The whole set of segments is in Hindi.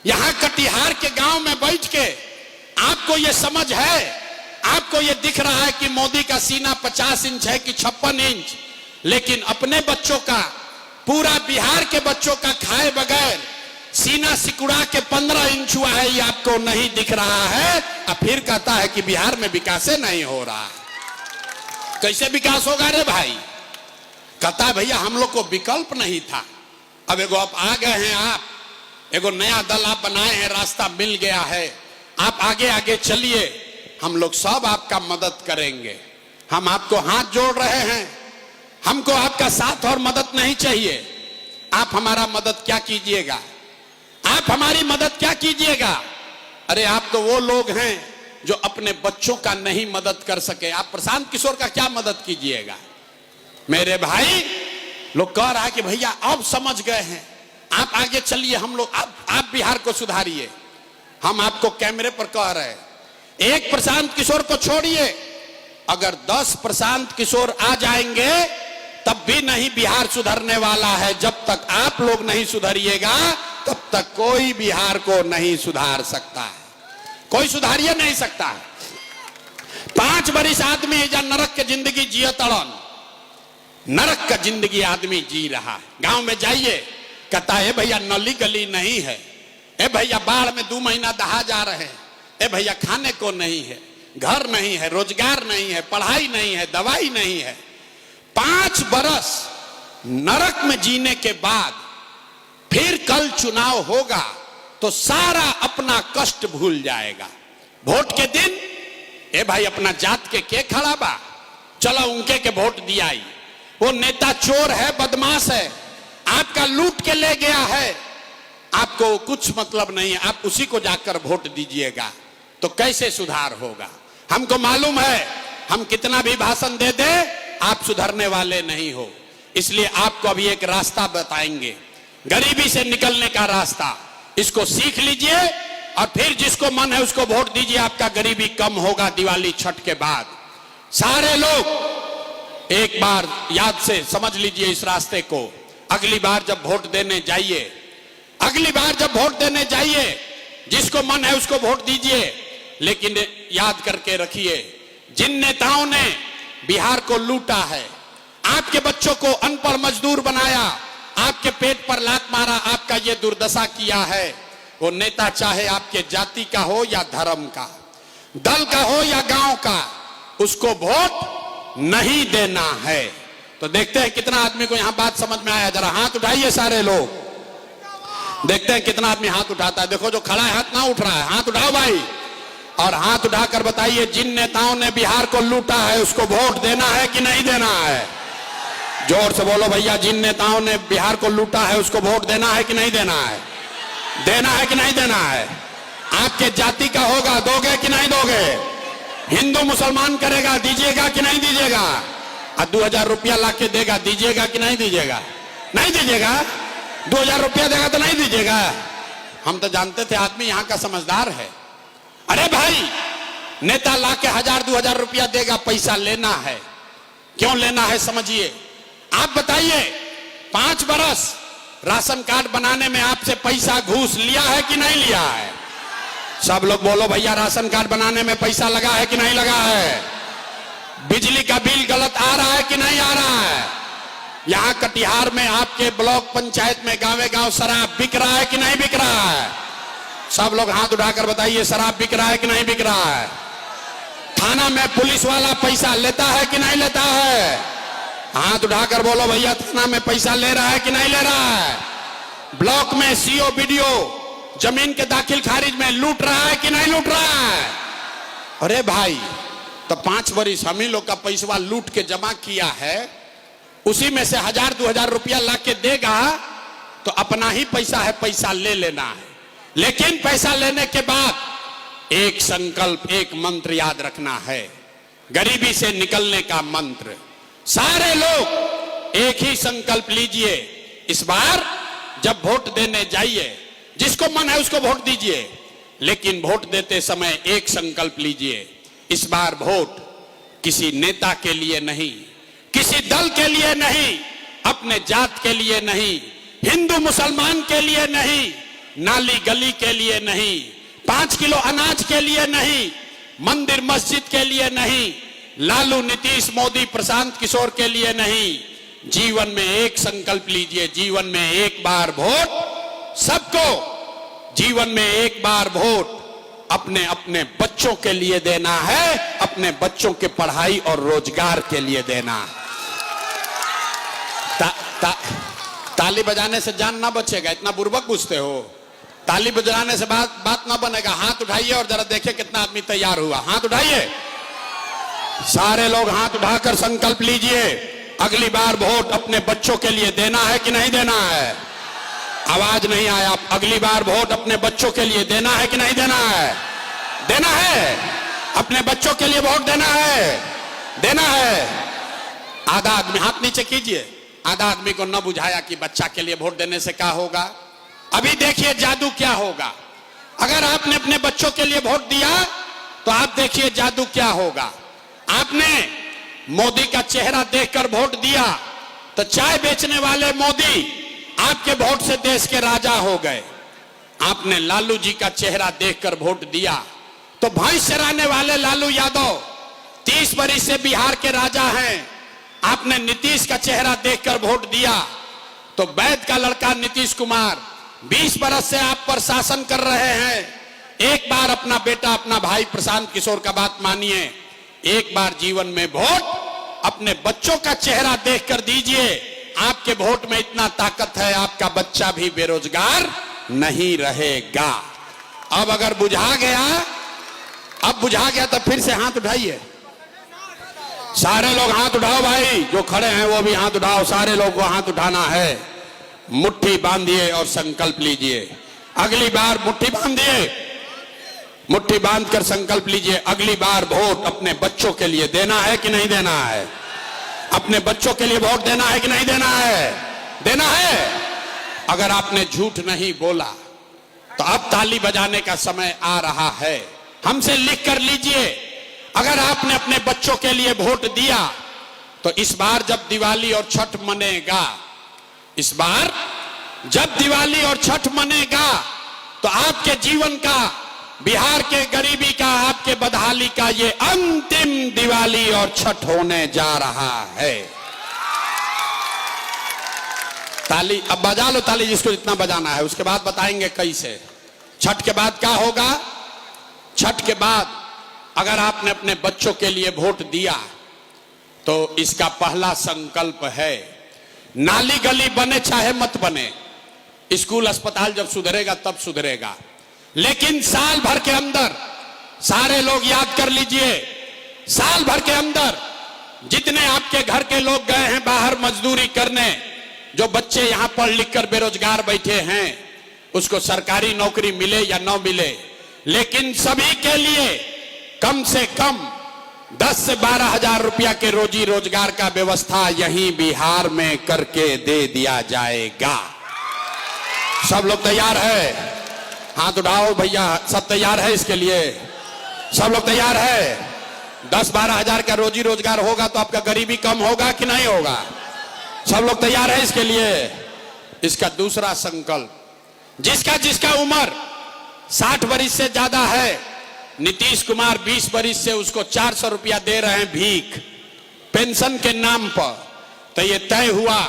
यहां कटिहार के गांव में बैठ के आपको यह समझ है, आपको यह दिख रहा है कि मोदी का सीना 50 इंच है कि 56 इंच, लेकिन अपने बच्चों का, पूरा बिहार के बच्चों का खाए बगैर सीना सिकुड़ा के 15 इंच हुआ है, ये आपको नहीं दिख रहा है। अब फिर कहता है कि बिहार में विकास नहीं हो रहा है। कैसे विकास होगा रे भाई? कहता है भैया हम लोग को विकल्प नहीं था, अब एगो आप आ गए हैं, आप एगो नया दल आप बनाए हैं, रास्ता मिल गया है, आप आगे आगे चलिए, हम लोग सब आपका मदद करेंगे। हम आपको हाथ जोड़ रहे हैं, हमको आपका साथ और मदद नहीं चाहिए। आप हमारा मदद क्या कीजिएगा, आप हमारी मदद क्या कीजिएगा? अरे आप तो वो लोग हैं जो अपने बच्चों का नहीं मदद कर सके, आप प्रशांत किशोर का क्या मदद कीजिएगा? मेरे भाई लोग कह रहा है कि भैया अब समझ गए हैं, आप आगे चलिए, हम लोग आप बिहार को सुधारिए। हम आपको कैमरे पर कह रहे हैं, एक प्रशांत किशोर को छोड़िए, अगर 10 प्रशांत किशोर आ जाएंगे तब भी नहीं बिहार सुधरने वाला है। जब तक आप लोग नहीं सुधरिएगा तब तक कोई बिहार को नहीं सुधार सकता है, कोई सुधारिए नहीं सकता है। 5 बरिस आदमी जा नरक के जिंदगी जिया तड़न, नरक का जिंदगी आदमी जी रहा है। गांव में जाइए, कहता है भैया नली गली नहीं है, ए भैया बाढ़ में 2 महीना दहा जा रहे हैं, ए भैया खाने को नहीं है, घर नहीं है, रोजगार नहीं है, पढ़ाई नहीं है, दवाई नहीं है। 5 बरस नरक में जीने के बाद फिर कल चुनाव होगा तो सारा अपना कष्ट भूल जाएगा। वोट के दिन ए भाई अपना जात के खड़ा बा, चलो उनके के वोट दियाई, वो नेता चोर है, बदमाश है, आपका लूट के ले गया है, आपको कुछ मतलब नहीं है, आप उसी को जाकर वोट दीजिएगा। तो कैसे सुधार होगा? हमको मालूम है हम कितना भी भाषण दे दे आप सुधरने वाले नहीं हो, इसलिए आपको अभी एक रास्ता बताएंगे, गरीबी से निकलने का रास्ता। इसको सीख लीजिए और फिर जिसको मन है उसको वोट दीजिए, आपका गरीबी कम होगा दिवाली छठ के बाद। सारे लोग एक बार याद से समझ लीजिए इस रास्ते को। अगली बार जब वोट देने जाइए, अगली बार जब वोट देने जाइए, जिसको मन है उसको वोट दीजिए, लेकिन याद करके रखिए, जिन नेताओं ने बिहार को लूटा है, आपके बच्चों को अनपढ़ मजदूर बनाया, आपके पेट पर लात मारा, आपका ये दुर्दशा किया है, वो नेता चाहे आपके जाति का हो या धर्म का, दल का हो या गांव का, उसको वोट नहीं देना है। तो देखते हैं कितना आदमी को यहां बात समझ में आया। जरा हाथ उठाइए सारे लोग, देखते हैं कितना आदमी हाथ उठाता है। देखो जो खड़ा है हाथ ना उठ रहा है, हाथ उठाओ भाई, और हाथ उठाकर बताइए जिन नेताओं ने बिहार को लूटा है उसको वोट देना है कि नहीं देना है? जोर से बोलो भैया, जिन नेताओं ने बिहार को लूटा है उसको वोट देना है कि नहीं देना है? देना है कि नहीं देना है? आपके जाति का होगा, दोगे कि नहीं दोगे? हिंदू मुसलमान करेगा, दीजिएगा कि नहीं दीजिएगा? 2000 रुपया लाके देगा, दीजिएगा कि नहीं दीजिएगा? नहीं दीजिएगा? 2000 रुपया देगा तो नहीं दीजिएगा? हम तो जानते थे आदमी यहाँ का समझदार है। अरे भाई नेता लाके 1000-2000 रुपया देगा, पैसा लेना है, क्यों लेना है समझिए। आप बताइए 5 बरस राशन कार्ड बनाने में आपसे पैसा घूस लिया है कि नहीं लिया है? सब लोग बोलो भैया, राशन कार्ड बनाने में पैसा लगा है कि नहीं लगा है? बिजली का बिल गलत आ रहा है कि नहीं आ रहा है? यहां कटिहार में आपके ब्लॉक पंचायत में गांवे गांव शराब बिक रहा है कि नहीं बिक रहा है? सब लोग हाथ उठाकर बताइए, शराब बिक रहा है कि नहीं बिक रहा है? थाना में पुलिस वाला पैसा लेता है कि नहीं लेता है? हाथ उठाकर बोलो भैया, थाना में पैसा ले रहा है कि नहीं ले रहा है? ब्लॉक में सीओ बीडीओ जमीन के दाखिल खारिज में लूट रहा है कि नहीं लूट रहा है? अरे भाई तो 5 बरिस हम ही लोग का पैसा लूट के जमा किया है, उसी में से 1000-2000 रुपया ला के देगा तो अपना ही पैसा है, पैसा ले लेना है। लेकिन पैसा लेने के बाद एक संकल्प, एक मंत्र याद रखना है, गरीबी से निकलने का मंत्र। सारे लोग एक ही संकल्प लीजिए, इस बार जब वोट देने जाइए, जिसको मन है उसको वोट दीजिए, लेकिन वोट देते समय एक संकल्प लीजिए, इस बार वोट किसी नेता के लिए नहीं, किसी दल के लिए नहीं, अपने जात के लिए नहीं, हिंदू मुसलमान के लिए नहीं, नाली गली के लिए नहीं, 5 किलो अनाज के लिए नहीं, मंदिर मस्जिद के लिए नहीं, लालू नीतीश मोदी प्रशांत किशोर के लिए नहीं। जीवन में एक संकल्प लीजिए, जीवन में एक बार वोट सबको, जीवन में एक बार वोट अपने अपने बच्चों के लिए देना है, अपने बच्चों के पढ़ाई और रोजगार के लिए देना है। ताली बजाने से जान ना बचेगा, इतना बुर्बक पूछते हो। ताली बजाने से बात ना बनेगा। हाथ उठाइए और जरा देखिए कितना आदमी तैयार हुआ। हाथ उठाइए, सारे लोग हाथ उठाकर संकल्प लीजिए, अगली बार वोट अपने बच्चों के लिए देना है कि नहीं देना है। आवाज नहीं आया। अगली बार वोट अपने बच्चों के लिए देना है कि नहीं देना है। देना है, अपने बच्चों के लिए वोट देना है, देना है। आधा आदमी हाथ नीचे कीजिए। आधा आदमी को न बुझाया कि बच्चा के लिए वोट देने से क्या होगा। अभी देखिए जादू क्या होगा। अगर आपने अपने बच्चों के लिए वोट दिया तो आप देखिए जादू क्या होगा। आपने मोदी का चेहरा देखकर वोट दिया तो चाय बेचने वाले मोदी आपके वोट से देश के राजा हो गए। आपने लालू जी का चेहरा देखकर वोट दिया तो भैंस चराने वाले लालू यादव 30 बरस से बिहार के राजा हैं। आपने नीतीश का चेहरा देखकर वोट दिया तो वैद का लड़का नीतीश कुमार 20 बरस से आप पर शासन कर रहे हैं। एक बार अपना बेटा, अपना भाई प्रशांत किशोर का बात मानिए। एक बार जीवन में वोट अपने बच्चों का चेहरा देखकर दीजिए। आपके वोट में इतना ताकत है, आपका बच्चा भी बेरोजगार नहीं रहेगा। अब अगर बुझा गया, अब बुझा गया तो फिर से हाथ उठाइए। सारे लोग हाथ उठाओ भाई, जो खड़े हैं वो भी हाथ उठाओ। सारे लोग को हाथ उठाना है। मुट्ठी बांधिए और संकल्प लीजिए। अगली बार मुट्ठी बांधिए, मुट्ठी बांधकर संकल्प लीजिए। अगली बार वोट अपने बच्चों के लिए देना है कि नहीं देना है। अपने बच्चों के लिए वोट देना है कि नहीं देना है। देना है। अगर आपने झूठ नहीं बोला तो अब ताली बजाने का समय आ रहा है। हमसे लिख कर लीजिए, अगर आपने अपने बच्चों के लिए वोट दिया तो इस बार जब दिवाली और छठ मनेगा, इस बार जब दिवाली और छठ मनेगा तो आपके जीवन का, बिहार के गरीबी का, आपके बदहाली का ये अंतिम दिवाली और छठ होने जा रहा है। ताली अब बजा लो, ताली जिसको जितना बजाना है। उसके बाद बताएंगे कैसे। छठ के बाद क्या होगा। छठ के बाद अगर आपने अपने बच्चों के लिए वोट दिया तो इसका पहला संकल्प है, नाली गली बने चाहे मत बने, स्कूल अस्पताल जब सुधरेगा तब सुधरेगा, लेकिन साल भर के अंदर, सारे लोग याद कर लीजिए, साल भर के अंदर जितने आपके घर के लोग गए हैं बाहर मजदूरी करने, जो बच्चे यहां पढ़ लिख कर बेरोजगार बैठे हैं, उसको सरकारी नौकरी मिले या न मिले, लेकिन सभी के लिए कम से कम 10 से 12 हजार रुपया के रोजी रोजगार का व्यवस्था यहीं बिहार में करके दे दिया जाएगा। सब लोग तैयार है। हाथ उठाओ भैया, सब तैयार है इसके लिए। सब लोग तैयार है। 10-12 हजार का रोजी रोजगार होगा तो आपका गरीबी कम होगा कि नहीं होगा। सब लोग तैयार है इसके लिए। इसका दूसरा संकल्प, जिसका जिसका उम्र 60 बरस से ज्यादा है, नीतीश कुमार 20 बरस से उसको 400 रुपया दे रहे हैं भीख पेंशन के नाम पर। तो ये तय हुआ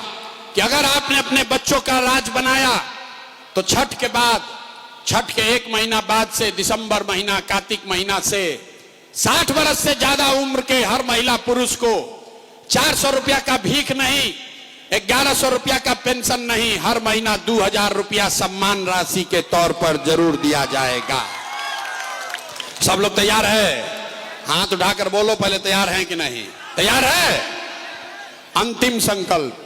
कि अगर आपने अपने बच्चों का राज बनाया तो छठ के बाद, छठ के 1 महीना बाद से दिसंबर महीना, कार्तिक महीना से 60 बरस से ज्यादा उम्र के हर महिला पुरुष को 400 रुपया का भीख नहीं, 1100 रुपया का पेंशन नहीं, हर महीना 2000 रुपया सम्मान राशि के तौर पर जरूर दिया जाएगा। सब लोग तैयार है। हाथ उठाकर बोलो पहले, तैयार हैं कि नहीं। तैयार है। अंतिम संकल्प,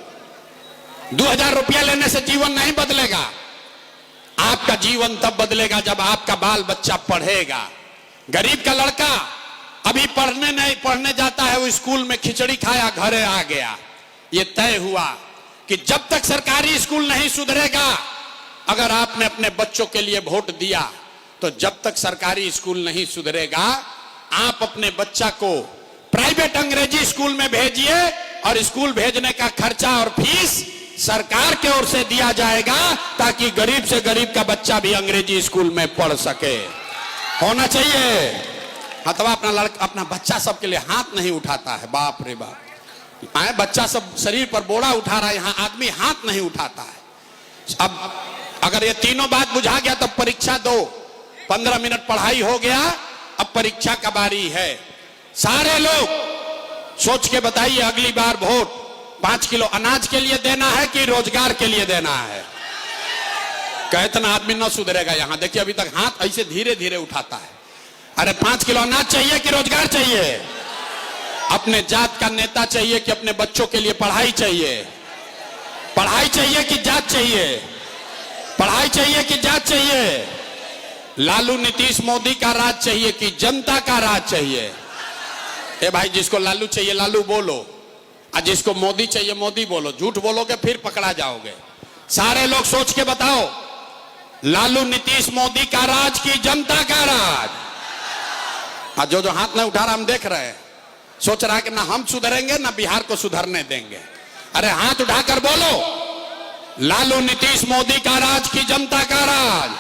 2000 रुपया लेने से जीवन नहीं बदलेगा। आपका जीवन तब बदलेगा जब आपका बाल बच्चा पढ़ेगा। गरीब का लड़का अभी पढ़ने जाता है, वो स्कूल में खिचड़ी खाया घरे आ गया। ये तय हुआ कि जब तक सरकारी स्कूल नहीं सुधरेगा, अगर आपने अपने बच्चों के लिए वोट दिया तो जब तक सरकारी स्कूल नहीं सुधरेगा, आप अपने बच्चा को प्राइवेट अंग्रेजी स्कूल में भेजिए और स्कूल भेजने का खर्चा और फीस सरकार के ओर से दिया जाएगा ताकि गरीब से गरीब का बच्चा भी अंग्रेजी स्कूल में पढ़ सके। होना चाहिए। अथवा अपना बच्चा सबके लिए हाथ नहीं उठाता है। बाप रे बाप, बच्चा सब शरीर पर बोरा उठा रहा है, यहाँ आदमी हाथ नहीं उठाता है। अब अगर ये तीनों बात बुझा गया तो परीक्षा दो। 15 मिनट पढ़ाई हो गया, अब परीक्षा का बारी है। सारे लोग सोच के बताइए, अगली बार वोट 5 किलो अनाज के लिए देना है कि रोजगार के लिए देना है? कहतना आदमी न सुधरेगा। यहां देखिए अभी तक हाथ ऐसे धीरे धीरे उठाता है। अरे 5 किलो अनाज चाहिए कि रोजगार चाहिए? अपने जात का नेता चाहिए कि अपने बच्चों के लिए पढ़ाई चाहिए? पढ़ाई चाहिए कि जात चाहिए? पढ़ाई चाहिए कि जात चाहिए? लालू नीतीश मोदी का राज चाहिए कि जनता का राज चाहिए? ए भाई, जिसको लालू चाहिए लालू बोलो, और जिसको मोदी चाहिए मोदी बोलो। झूठ बोलोगे फिर पकड़ा जाओगे। सारे लोग सोच के बताओ, लालू नीतीश मोदी का राज की जनता का राज? और जो हाथ नहीं उठा रहा हम देख रहे हैं, सोच रहा है कि ना हम सुधरेंगे ना बिहार को सुधरने देंगे। अरे हाथ उठाकर बोलो, लालू नीतीश मोदी का राज की जनता का राज?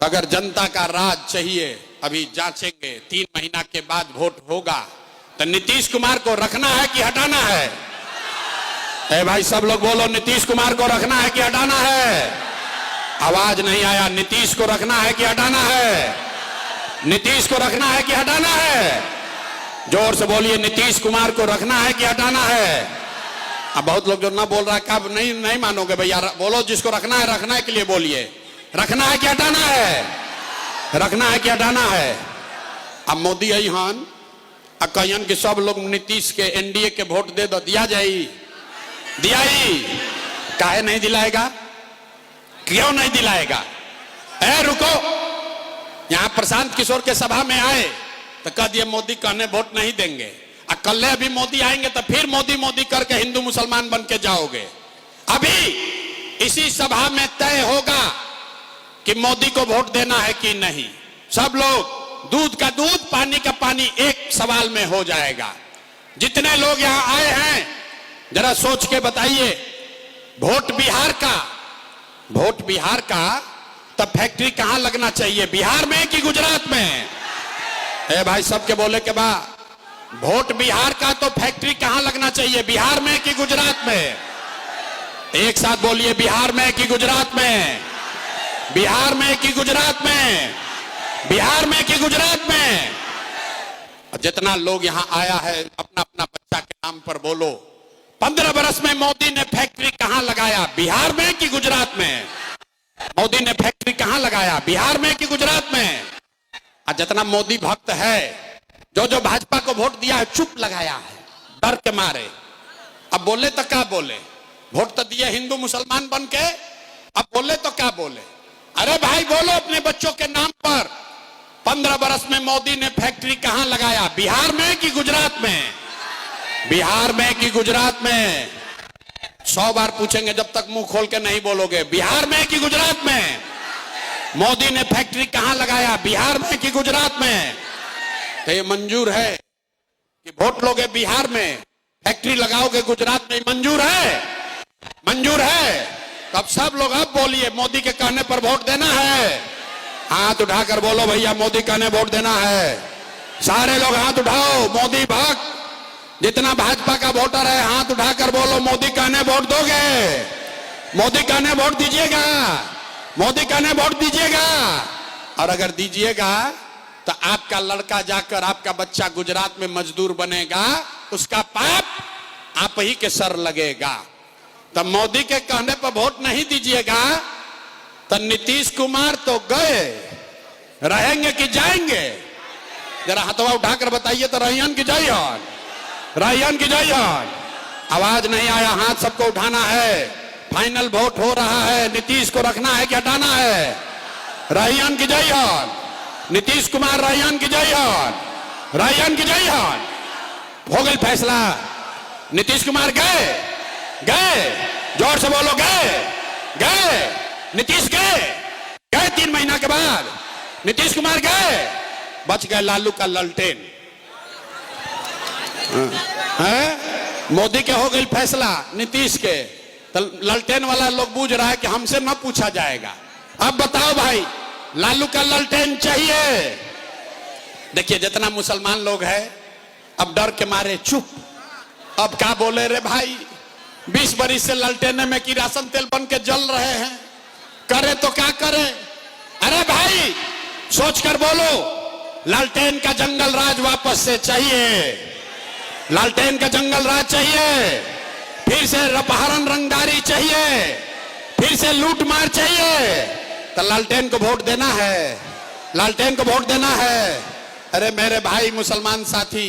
अगर जनता का राज चाहिए, अभी जांचेंगे, 3 महीना के बाद वोट होगा, तो नीतीश कुमार को रखना है कि हटाना है? ए भाई सब लोग बोलो, नीतीश कुमार को रखना है कि हटाना है? आवाज नहीं आया। नीतीश को रखना है कि हटाना है? नीतीश को रखना है कि हटाना है? जोर से बोलिए, नीतीश कुमार को रखना है कि हटाना है? अब बहुत लोग जो ना बोल रहा है, कब नहीं मानोगे भैया? बोलो, जिसको रखना है रखना है के लिए बोलिए। रखना है कि हटाना है? रखना है कि हटाना है? अब मोदी आई हन कहन कि सब लोग नीतीश के एनडीए के वोट दे दो, दिया जाई? दियाई? काहे नहीं दिलाएगा? क्यों नहीं दिलाएगा? ए रुको, यहां प्रशांत किशोर के सभा में आए तो कह दिए मोदी कहने वोट नहीं देंगे। कल अभी मोदी आएंगे तो फिर मोदी मोदी करके हिंदू मुसलमान बन के जाओगे। अभी इसी सभा में तय होगा कि मोदी को वोट देना है कि नहीं। सब लोग, दूध का दूध पानी का पानी, एक सवाल में हो जाएगा। जितने लोग यहां आए हैं जरा सोच के बताइए, वोट बिहार का, वोट बिहार का, तब फैक्ट्री कहां लगना चाहिए, बिहार में कि गुजरात में? ए भाई सबके बोले के बाद, वोट बिहार का तो फैक्ट्री कहां लगना चाहिए, बिहार में कि गुजरात में? एक साथ बोलिए, बिहार में कि गुजरात में? बिहार में कि गुजरात में? बिहार में कि गुजरात में? जितना लोग यहां आया है अपना अपना बच्चा के नाम पर बोलो, 15 बरस में मोदी ने फैक्ट्री कहां लगाया, बिहार में कि गुजरात में? मोदी ने फैक्ट्री कहां लगाया, बिहार में कि गुजरात में? और जितना मोदी भक्त है, जो भाजपा को वोट दिया है, चुप लगाया है डर के मारे। अब बोले तो क्या बोले? वोट तो दिए हिंदू मुसलमान बन के, अब बोले तो क्या बोले? अरे भाई बोलो अपने बच्चों के नाम पर, 15 बरस में मोदी ने फैक्ट्री कहां लगाया, बिहार में कि गुजरात में? बिहार में कि गुजरात में? 100 बार पूछेंगे जब तक मुंह खोल के नहीं बोलोगे। बिहार में कि गुजरात में? मोदी ने फैक्ट्री कहां लगाया, बिहार में कि गुजरात में? तो ये मंजूर है कि वोट लोगे बिहार में, फैक्ट्री लगाओगे गुजरात में? मंजूर है? मंजूर है? तब सब लोग अब बोलिए, मोदी के कहने पर वोट देना है? हाथ उठाकर बोलो भैया, मोदी कहने वोट देना है। सारे लोग हाथ उठाओ, मोदी भक्त जितना भाजपा का वोटर है हाथ उठाकर बोलो, मोदी कहने वोट दोगे? मोदी कहने वोट दीजिएगा? मोदी कहने वोट दीजिएगा? और अगर दीजिएगा तो आपका लड़का जाकर, आपका बच्चा गुजरात में मजदूर बनेगा, उसका पाप आप ही के सर लगेगा। तब मोदी के कहने पर वोट नहीं दीजिएगा तो नीतीश कुमार तो गए, रहेंगे कि जाएंगे? जरा हाथवा उठाकर बताइए तो, रहियन की जइयन? रहियन की जइयन? आवाज नहीं आया, हाथ सबको उठाना है। फाइनल वोट हो रहा है, नीतीश को रखना है कि हटाना है? रहियन की जइयन? नीतीश कुमार रहियन की जइयन? रहियन की जइयन? हो गई फैसला। नीतीश कुमार गए? गए? जोर से बोलो, गए? गए? नीतीश गए? गए 3 महीना के बाद नीतीश कुमार गए? बच गए लालू का ललटेन। मोदी के हो गई फैसला, नीतीश के तो ललटेन वाला लोग बूझ रहा है कि हमसे न पूछा जाएगा। अब बताओ भाई, लालू का ललटेन चाहिए? देखिए जितना मुसलमान लोग हैं अब डर के मारे चुप। अब क्या बोले रे भाई, 20 बरिस से ललटेने में किरासन तेल बन के जल रहे हैं, करे तो क्या करे? अरे भाई सोच कर बोलो, लालटेन का जंगल राज वापस से चाहिए, लालटेन का जंगल राज चाहिए, फिर से अपहरण रंगदारी चाहिए, फिर से लूट मार चाहिए। तो लालटेन को वोट देना है, लालटेन को वोट देना है। अरे मेरे भाई मुसलमान साथी,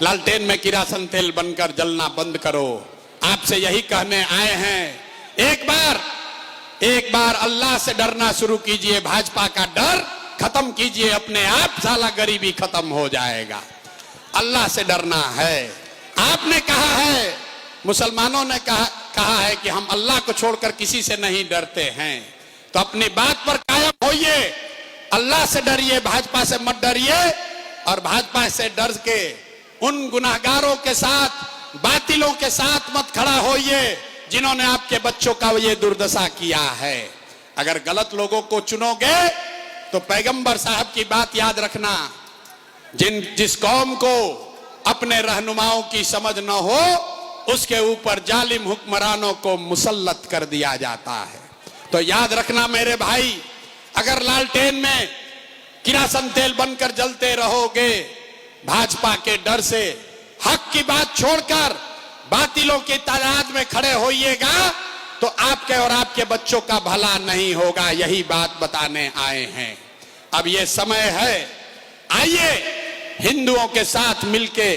लालटेन में किरासन तेल बनकर जलना बंद करो। आपसे यही कहने आए हैं, एक बार अल्लाह से डरना शुरू कीजिए, भाजपा का डर खत्म कीजिए, अपने आप साला गरीबी खत्म हो जाएगा। अल्लाह से डरना है। आपने कहा है, मुसलमानों ने कहा है कि हम अल्लाह को छोड़कर किसी से नहीं डरते हैं, तो अपनी बात पर कायम होइए, अल्लाह से डरिए, भाजपा से मत डरिए। और भाजपा से डर के उन गुनाहगारों के साथ, बातिलों के साथ मत खड़ा होइए जिन्होंने आपके बच्चों का ये दुर्दशा किया है। अगर गलत लोगों को चुनोगे तो पैगंबर साहब की बात याद रखना, जिस कौम को अपने रहनुमाओं की समझ न हो उसके ऊपर जालिम हुक्मरानों को मुसल्लत कर दिया जाता है। तो याद रखना मेरे भाई, अगर लालटेन में किरासन तेल बनकर जलते रहोगे भाजपा के डर से, हक की बात छोड़कर बातिलों की तादाद में खड़े होइएगा तो आपके और आपके बच्चों का भला नहीं होगा। यही बात बताने आए हैं। अब ये समय है, आइए हिंदुओं के साथ मिलके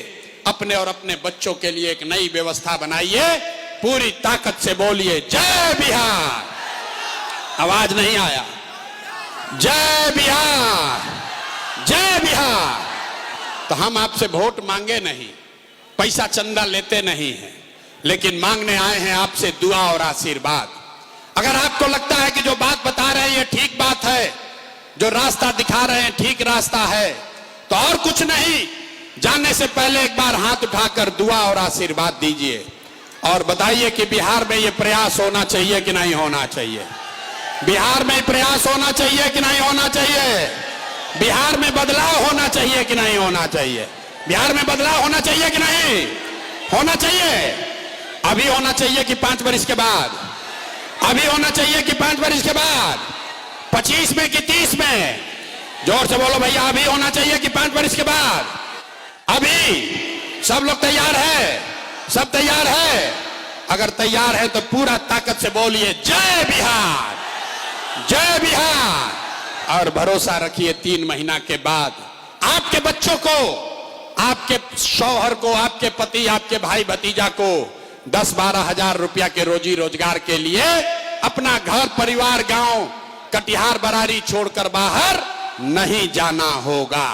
अपने और अपने बच्चों के लिए एक नई व्यवस्था बनाइए। पूरी ताकत से बोलिए जय बिहार। आवाज नहीं आया। जय बिहार, जय बिहार। तो हम आपसे वोट मांगे नहीं, पैसा चंदा लेते नहीं हैं, लेकिन मांगने आए हैं आपसे दुआ और आशीर्वाद। अगर आपको लगता है कि जो बात बता रहे हैं ये ठीक बात है, जो रास्ता दिखा रहे हैं ठीक रास्ता है, तो और कुछ नहीं, जाने से पहले एक बार हाथ उठाकर दुआ और आशीर्वाद दीजिए और बताइए कि बिहार में ये प्रयास होना चाहिए कि नहीं होना चाहिए। बिहार में प्रयास होना चाहिए कि नहीं होना चाहिए। बिहार में बदलाव होना चाहिए कि नहीं होना चाहिए। बिहार में बदलाव होना चाहिए कि नहीं होना चाहिए। अभी होना चाहिए कि 5 वर्ष के बाद, अभी होना चाहिए कि 5 वर्ष के बाद, 25 में कि 30 में? जोर से बोलो भैया, अभी होना चाहिए कि 5 वर्ष के बाद? अभी। सब लोग तैयार है? सब तैयार है? अगर तैयार है तो पूरा ताकत से बोलिए जय बिहार, जय बिहार। और भरोसा रखिए 3 महीना के बाद आपके बच्चों को, आपके शौहर को, आपके पति, आपके भाई भतीजा को 10-12 हजार रुपया के रोजी रोजगार के लिए अपना घर परिवार, गांव, कटिहार, बरारी छोड़कर बाहर नहीं जाना होगा।